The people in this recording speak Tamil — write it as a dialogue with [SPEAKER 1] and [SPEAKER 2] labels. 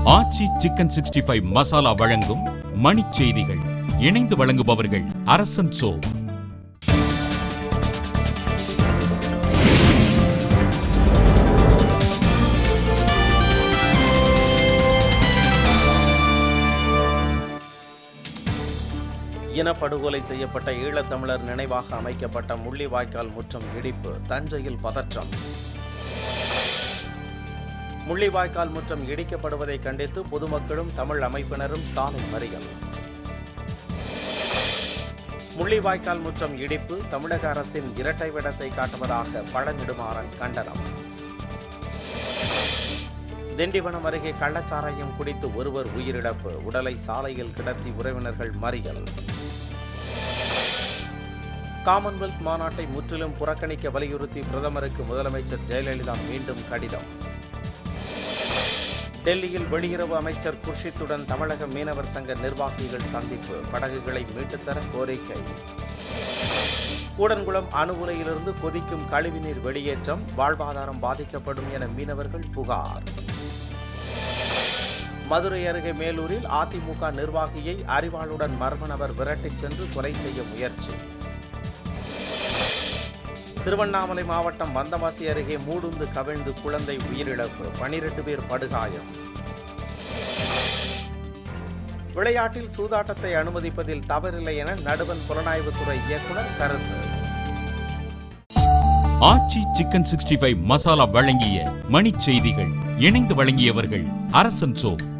[SPEAKER 1] ஆச்சி சிக்கன் 65 மசாலா வழங்கும் மணிச் செய்திகள். இணைந்து வழங்குபவர்கள் அரசன் சோ.
[SPEAKER 2] இனப்படுகொலை செய்யப்பட்ட ஈழத்தமிழர் நினைவாக அமைக்கப்பட்ட முள்ளிவாய்க்கால் முற்றம் இடிப்பு, தஞ்சையில் பதற்றம். முள்ளிவாய்க்கால் முற்றம் இடிக்கப்படுவதை கண்டித்து பொதுமக்களும் தமிழ் அமைப்பினரும் சாலை மறியல். முள்ளிவாய்க்கால் முற்றம் இடிப்பு தமிழக அரசின் இரட்டை வேடத்தை காட்டுவதாக பழநெடுமாறன் கண்டனம். திண்டிவனம் அருகே கள்ளச்சாராயம் குடித்து ஒருவர் உயிரிழப்பு, உடலை சாலையில் கிடத்தி உறவினர்கள் மறியல். காமன்வெல்த் மாநாட்டை முற்றிலும் புறக்கணிக்க வலியுறுத்தி பிரதமருக்கு முதலமைச்சர் ஜெயலலிதா மீண்டும் கடிதம். டெல்லியில் வெளியுறவு அமைச்சர் குர்ஷித்துடன் தமிழக மீனவர் சங்க நிர்வாகிகள் சந்திப்பு, படகுகளை மீட்டுத்தர கோரிக்கை. கூடன்குளம் அணு உலையிலிருந்து கொதிக்கும் கழிவுநீர் வெளியேற்றம், வாழ்வாதாரம் பாதிக்கப்படும் என மீனவர்கள் புகார். மதுரை அருகே மேலூரில் அதிமுக நிர்வாகியை அரிவாளுடன் மர்ம நபர் விரட்டிச் சென்று கொலை செய்ய முயற்சி. திருவண்ணாமலை மாவட்டம் வந்தவாசி அருகே மூடுந்து கவிழ்ந்து குழந்தை உயிரிழப்பு, 12 பேர் படுகாயம். விளையாட்டில் சூதாட்டத்தை அனுமதிப்பதில் தவறில்லை என நடுவண் புலனாய்வுத்துறை இயக்குநர் கருத்து.
[SPEAKER 1] ஆச்சி சிக்கன் 65 மசாலா வழங்கிய மணிச் செய்திகள். இணைந்து வழங்கியவர்கள் அரசன் சோ.